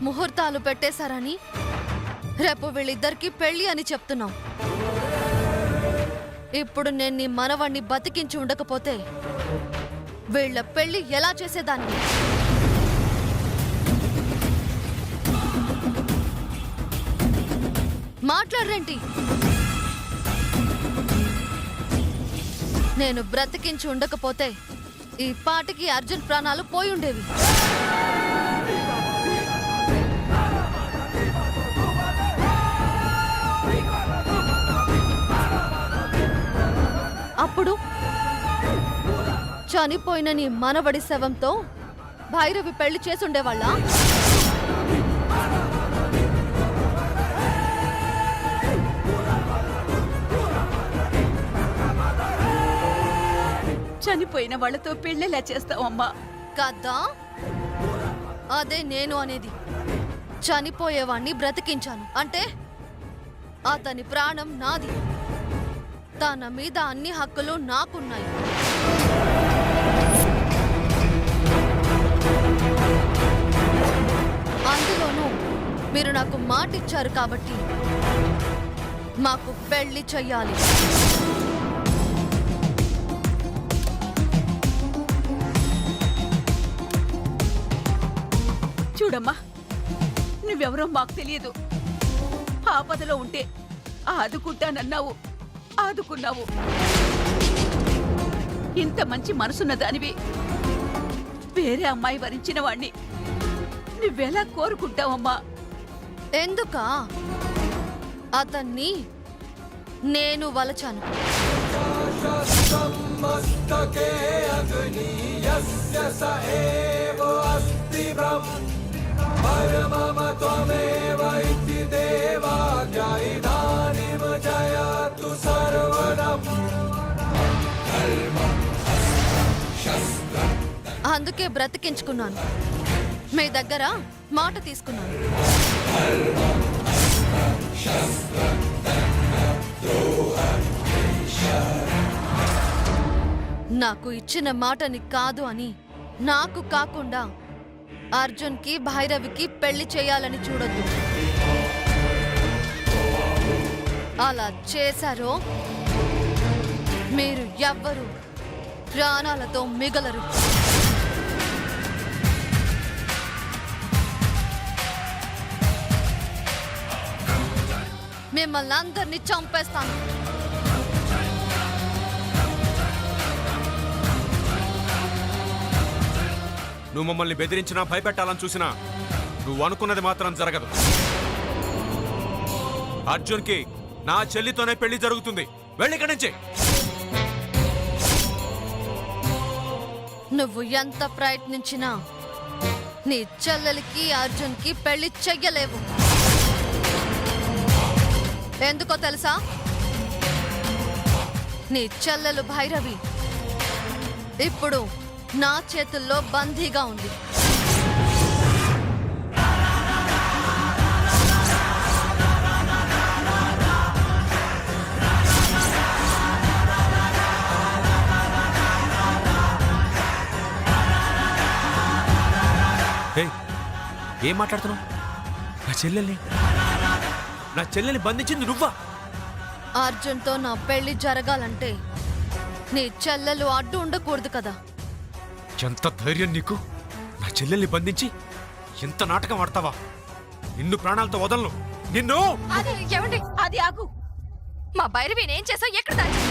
ముహూర్తాలు పెట్టేశారని రేపు వీళ్ళిద్దరికి పెళ్లి అని చెప్తున్నావు. ఇప్పుడు నేను నీ మనవణ్ణి బతికించి ఉండకపోతే వీళ్ళ పెళ్లి ఎలా చేసేదాన్ని? మాట్లాడరేంటి? నేను బ్రతికించి ఉండకపోతే ఈ పాటికి అర్జున్ ప్రాణాలు పోయి ఉండేవి. అప్పుడు చనిపోయిన నీ మనవడి శవంతో భైరవి పెళ్లి చేసుండేవాళ్ళ? చనిపోయిన వాళ్ళతో పెళ్ళేలా చేస్తావమ్మా? కదా, అదే నేను అనేది. చనిపోయేవాణ్ణి బ్రతికించాను అంటే అతని ప్రాణం నాది. తన మీద అన్ని హక్కులు నాకున్నాయి. అందులోనూ మీరు నాకు మాటిచ్చారు కాబట్టి మాకు పెళ్లి చెయ్యాలి. చూడమ్మా, నువ్వెవరో మాకు తెలియదు. ఆపదలో ఉంటే ఆదుకుంటానన్నావు, ఆదుకున్నావు. ఇంత మంచి మనసున్న దానివి వేరే అమ్మాయి వరించిన వాణ్ణి నువ్వెలా కోరుకుంటావమ్మా? ఎందుకా? అతన్ని నేను వలచాను. అందుకే బ్రతికించుకున్నాను. మీ దగ్గర మాట తీసుకున్నాను. నాకు ఇచ్చిన మాటని కాదు అని, నాకు కాకుండా అర్జున్కి భైరవికి పెళ్లి చేయాలని చూడొద్దు. అలా చేశారో మీరు ఎవ్వరూ ప్రాణాలతో మిగలరు. మిమ్మల్ని అందరినీ చంపేస్తాను. నువ్వు మమ్మల్ని బెదిరించినా భయపెట్టాలని చూసినా నువ్వు అనుకున్నది మాత్రం జరగదు. అర్జున్కి నా చెల్లితోనే పెళ్లి జరుగుతుంది. వెళ్ళి ఇక్కడి నుంచి. నువ్వు ఎంత ప్రయత్నించినా నీ చెల్లెలికి అర్జున్కి పెళ్లి చెయ్యలేవు. ఎందుకో తెలుసా? నీ చెల్లెలు భైరవి ఇప్పుడు నా చేతుల్లో బందీగా ఉంది. ఏం మాట్లాడుతున్నావు? నా చెల్లెల్ని బంధించింది నువ్వా? అర్జున్తో నా పెళ్లి జరగాలంటే నీ చెల్లెలు అడ్డు ఉండకూడదు కదా. ఎంత ధైర్యం నీకు? నా చెల్లెల్ని బంధించి ఎంత నాటకం ఆడతావా? నిన్ను ప్రాణాలతో వదలను. నిన్ను ఏమండి, అది ఆగు. మా భైరవి ఏం చేసావు? ఎక్కడ దాచి?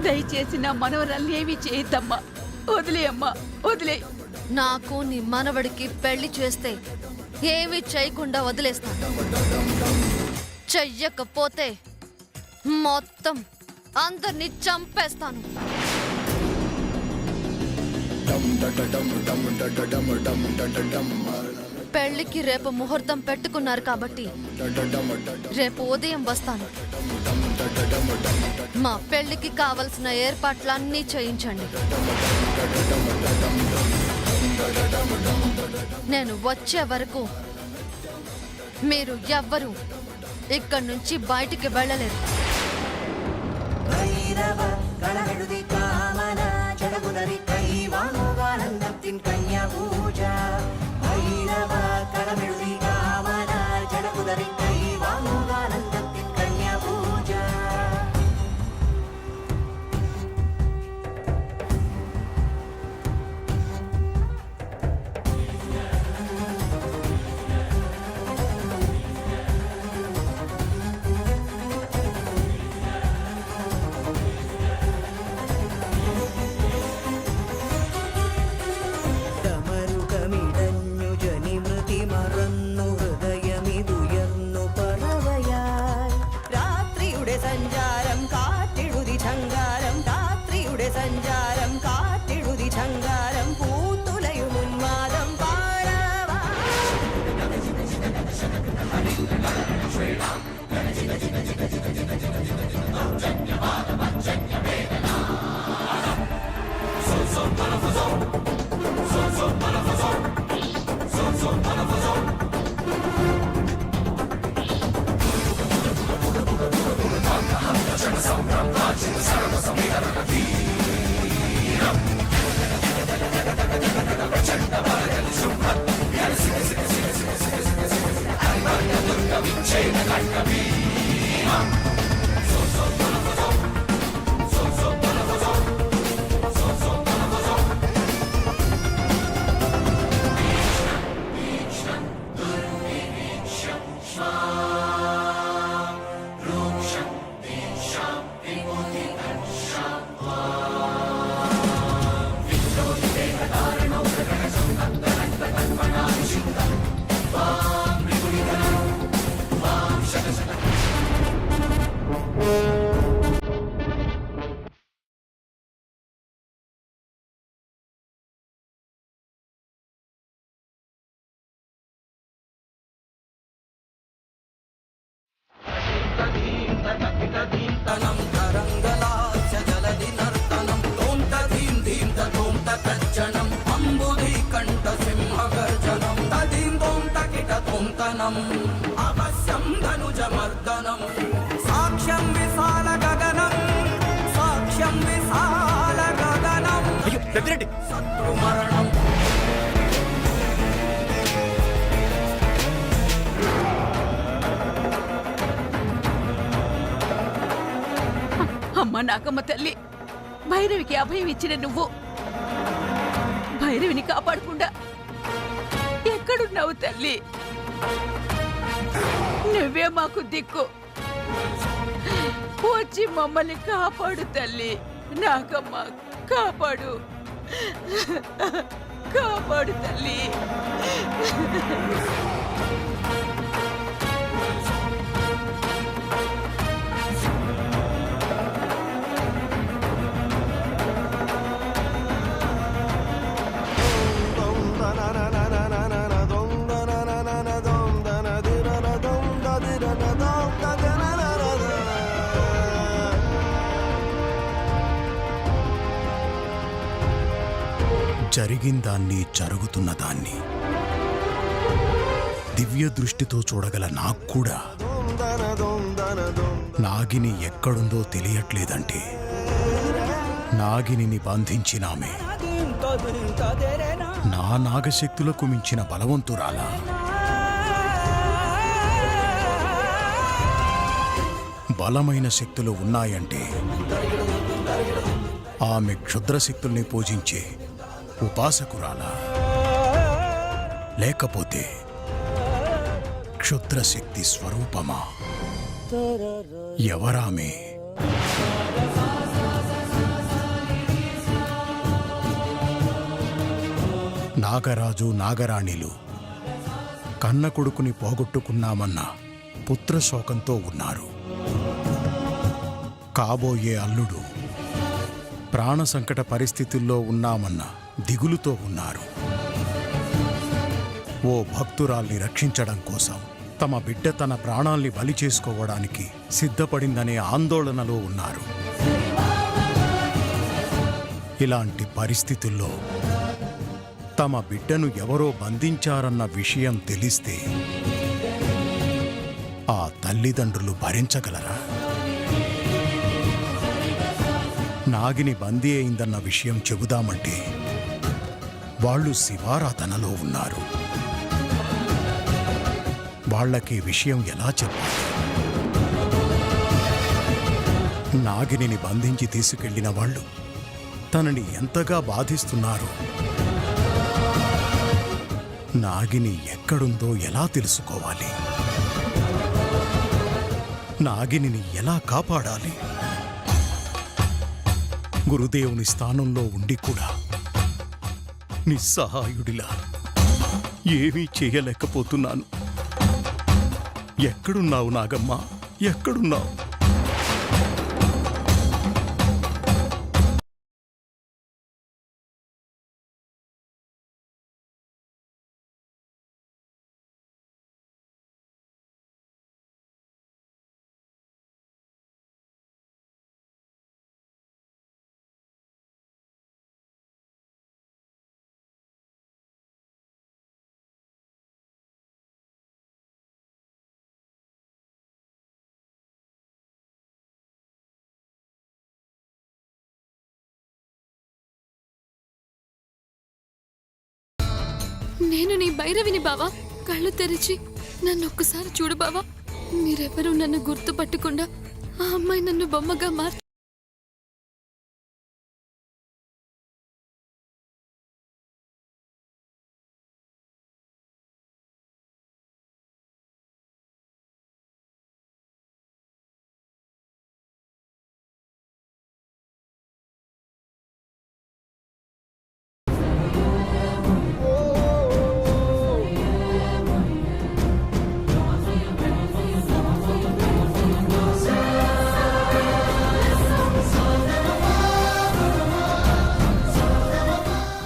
దయచేసి నా మనవరాల్ని ఏమీ చేయొద్దమ్మా. వదిలేయమ్మా, వదిలే. నాకు నీ మనవడికి పెళ్లి చేస్తే ఏమీ చేయకుండా వదిలేస్తాను. చెయ్యకపోతే మొత్తం అందరినీ చంపేస్తాను. పెళ్లికి రేపు ముహూర్తం పెట్టుకున్నారు కాబట్టి రేపు ఉదయం వస్తాను. మా పెళ్లికి కావలసిన ఏర్పాట్లన్నీ చేయించండి. నేను వచ్చే వరకు మీరు ఎవ్వరూ ఇక్కడి నుంచి బయటికి వెళ్ళలేరు. സഞ്ചാരം കാട്ടിടുതി ചങ്കാരം പൂത്തുലയും ഉന്മാദം പാരാവാ అవశ్యం ధనుజమర్దనం సాక్ష్యం విశాల గగనం సాక్ష్యం విశాల గగనం అయ్యో పెద్దిరెడ్డి శత్రు మరణం అమ్మ నాగమ్మ తల్లి, భైరవికి అభయం ఇచ్చిన నువ్వు భైరవిని కాపాడకుండా ఎక్కడున్నావు తల్లి? నువ్వే మాకు దిక్కు, వచ్చి మమ్మల్ని కాపాడు తల్లి. నాగమ్మ కాపాడు, కాపాడు తల్లి. జరిగిందాన్ని జరుగుతున్న దాన్ని దివ్య దృష్టితో చూడగల నాక్కూడా నాగిని ఎక్కడుందో తెలియట్లేదంటే నాగిని బంధించినామే నా నాగశక్తులకు మించిన బలవంతురాలా? బలమైన శక్తులు ఉన్నాయంటే ఆమె క్షుద్రశక్తుల్ని పూజించే ఉపాసకురాలా, లేకపోతే క్షుద్రశక్తి స్వరూపమా? ఎవరామే? నాగరాజు నాగరాణిలు కన్న కొడుకుని పోగొట్టుకున్నామన్న పుత్రశోకంతో ఉన్నారు. కాబోయే అల్లుడు ప్రాణ సంకట పరిస్థితుల్లో ఉన్నామన్న దిగులుతో ఉన్నారు. ఓ భక్తురాల్ని రక్షించడం కోసం తమ బిడ్డ తన ప్రాణాల్ని బలి చేసుకోవడానికి సిద్ధపడిందనే ఆందోళనలో ఉన్నారు. ఇలాంటి పరిస్థితుల్లో తమ బిడ్డను ఎవరో బంధించారన్న విషయం తెలిస్తే ఆ తల్లిదండ్రులు భరించగలరా? నాగిని బందీ అయిందన్న విషయం చెబుదామంటే వాళ్ళు శివారాధనలో ఉన్నారు. వాళ్ళకి విషయం ఎలా చెప్పాలి? నాగిని బంధించి తీసుకెళ్లిన వాళ్ళు తనని ఎంతగా బాధిస్తున్నారు. నాగిని ఎక్కడుందో ఎలా తెలుసుకోవాలి? నాగిని ఎలా కాపాడాలి? గురుదేవుని స్థానంలో ఉండి కూడా నిస్సహాయుడిలా ఏమీ చేయలేకపోతున్నాను. ఎక్కడున్నావు నాగమ్మ? ఎక్కడున్నావు? నేను నీ భైరవిని బావా. కళ్ళు తెరిచి నన్ను ఒక్కసారి చూడు బావా. మీరెవరూ నన్ను గుర్తుపట్టకుండా ఆ అమ్మాయి నన్ను బొమ్మగా మార్చి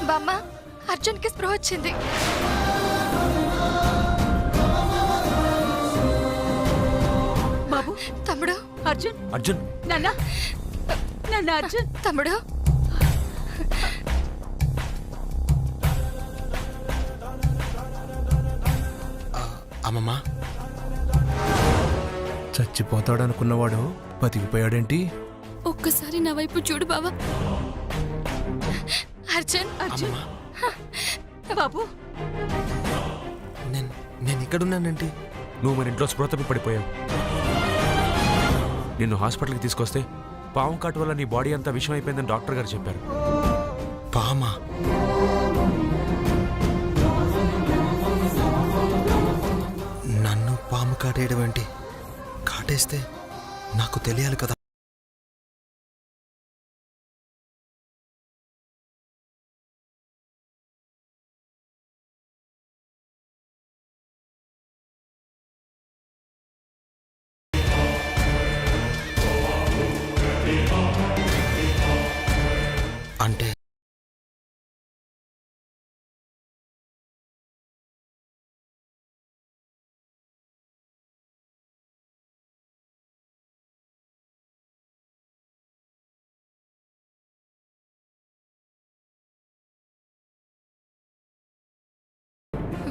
బామ్మ, అర్జున్కి స్పృహ వచ్చింది. బాబు, తమ్ముడు, అర్జున్, అర్జున్ నాన్న అర్జున్. తమ్ముడు, అమ్మమ్మా, చచ్చిపోతాడనుకున్నవాడు బతికిపోయాడేంటి? ఒక్కసారి నా వైపు చూడు బావా. అర్జున్, అర్జున్, అమ్మమ్మా, బాబు, నేను ఇక్కడున్నానండి. నువ్వు మన ఇంట్లో స్పృహ తప్పి పడిపోయావు. నిన్ను హాస్పిటల్కి తీసుకొస్తే పాము కాటు వల్ల నీ బాడీ అంతా విషం అయిపోయిందని డాక్టర్ గారు చెప్పారు. పామా? నన్ను పాము కాటేయడం ఏంటి? కాటేస్తే నాకు తెలియాలి కదా. అంటే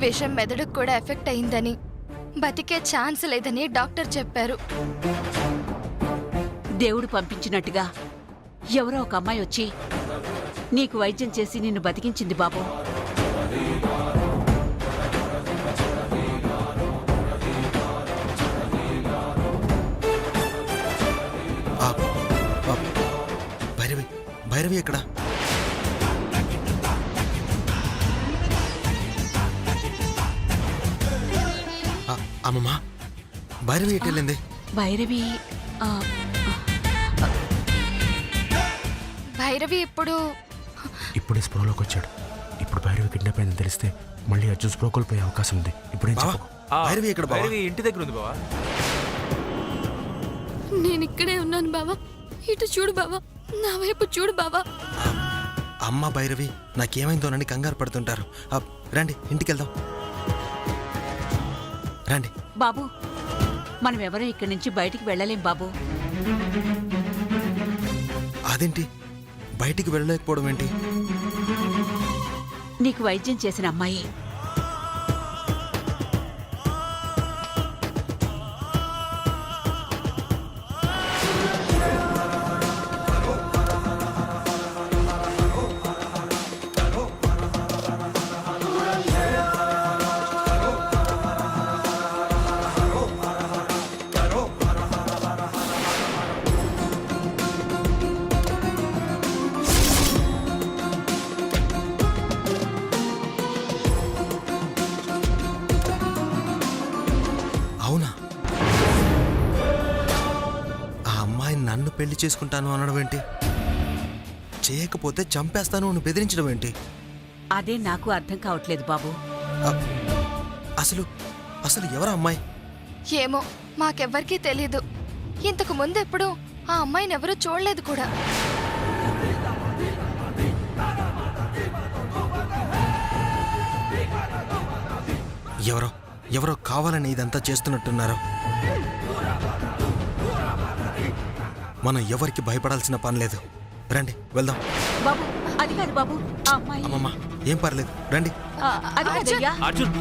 విషం మెదడుకు కూడా ఎఫెక్ట్ అయిందని, బతికే ఛాన్స్ లేదని డాక్టర్ చెప్పారు. దేవుడు పంపించినట్టుగా ఎవరో ఒక అమ్మాయి వచ్చి నీకు వైద్యం చేసి నిన్ను బతికించింది బాబు. భైరవి, భైరవి ఎక్కడ? అమ్మమ్మా, భైరవి ఎటు వెళ్ళింది? భైరవి ఆ, భైరవి ఇప్పుడే స్పృహలోకి వచ్చాడు. ఇప్పుడు భైరవి కిడ్నాప్ అయిందని తెలిస్తే మళ్ళీ అర్జున్ స్పృహ కోల్పోయే అవకాశం ఉంది. ఇప్పుడే బావా, భైరవి ఎక్కడ బావా? ఇంటి దగ్గర ఉంది బావా. నేను ఇక్కడే ఉన్నాను బావా. ఇటు చూడు బావా, నా వైపు చూడు బావా. అమ్మ భైరవి నాకేమైందోనని కంగారు పడుతుంటారు. రండి ఇంటికి వెళ్దాం, రండి. బాబు, మనం ఎవరూ ఇక్కడి నుంచి బయటికి వెళ్ళలేం బాబు. అదేంటి బయటికి వెళ్ళలేకపోవడం ఏంటి? నీకు వైద్యం చేసిన అమ్మాయి అవునా? ఆ అమ్మాయి నన్ను పెళ్లి చేసుకుంటాను అనడం ఏంటి? చేయకపోతే చంపేస్తాను అని బెదిరించడం ఏంటి? అదే నాకు అర్థం కావట్లేదు బాబు. అ- అసలు అసలు ఎవరా అమ్మాయి? ఏమో, మాకెవ్వరికీ తెలీదు. ఇంతకు ముందు ఎప్పుడు ఆ అమ్మాయిని ఎవరూ చూడలేదు కూడా. ఎవరో ఎవరో కావాలని ఇదంతా చేస్తున్నట్టున్నారు. మనం ఎవరికి భయపడాల్సిన పని లేదు. రండి వెళ్దాం. బాబు, అది కాదు బాబు, ఆ అమ్మాయి అమ్మమ్మ, ఏం పర్లేదు, రండి. అది కాదయ్యా. అర్జున్,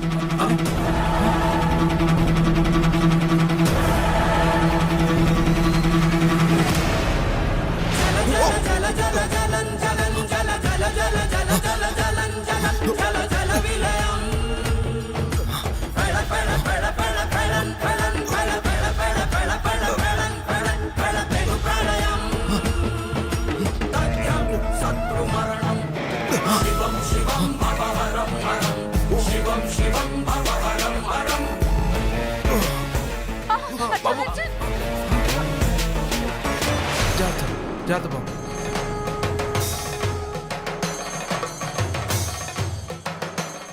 జాగ్రత్త బాబు.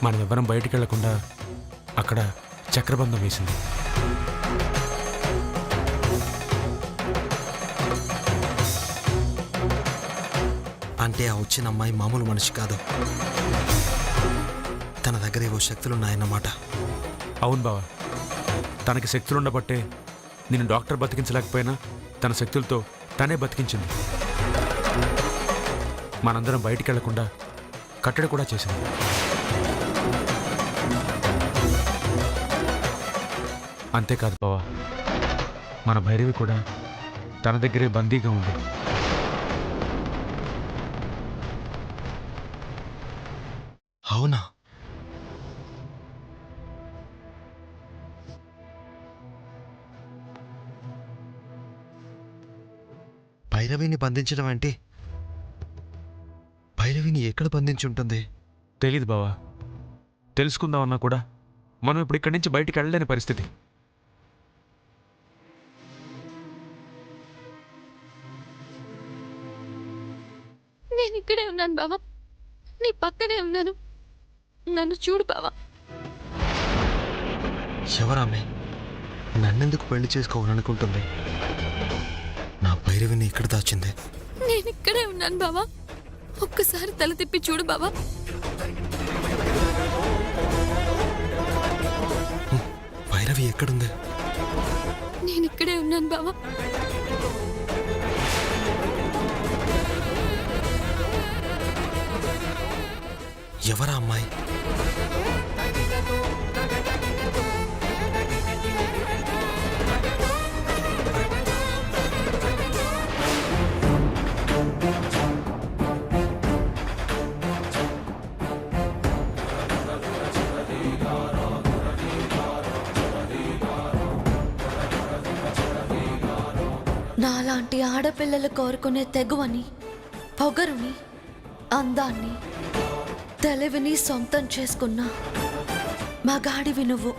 మనం ఎవ్వరం బయటికి వెళ్లకుండా అక్కడ చక్రబంధం వేసింది. అంటే ఆ వచ్చిన అమ్మాయి మామూలు మనిషి కాదు. తన దగ్గర ఏవో శక్తులున్నాయన్నమాట. అవును బావా, తనకి శక్తులుండబట్టే నేను డాక్టర్ బతికించలేకపోయినా తన శక్తులతో తనే బతికించింది. మనందరం బయటికి వెళ్లకుండా కట్టడి కూడా చేసింది. అంతేకాదు బావా, మన భైరవి కూడా తన దగ్గరే బందీగా ఉంది. అవునా? భైరవిని బంధించడం అంటే భైరవిని ఎక్కడ బంధించి ఉంటుంది? తెలీదు బావా, తెలుసుకుందామన్నా కూడా మనం ఇప్పుడు ఇక్కడి నుంచి బయటికి వెళ్ళలేని పరిస్థితి. నేను ఇక్కడే ఉన్నాను బావా, నీ పక్కనే ఉన్నాను. నన్ను చూడు బావా. ఎవరామె నన్నెందుకు పెళ్లి చేసుకోవాలనుకుంటుంది? నా భైరవిని ఇక్కడ దాచింది. నేను ఇక్కడే ఉన్నాను బావా, ఒక్కసారి తల తిప్పి చూడు బావా. భైరవి ఎక్కడుంది? నేను ఇక్కడే ఉన్నాను బావా. ఎవరా అమ్మాయి? నాలాంటి ఆడపిల్లలు కోరుకునే తెగువని, పొగరుని, అందాన్ని, తెలివిని సొంతం చేసుకున్న మగాడివి నువ్వు.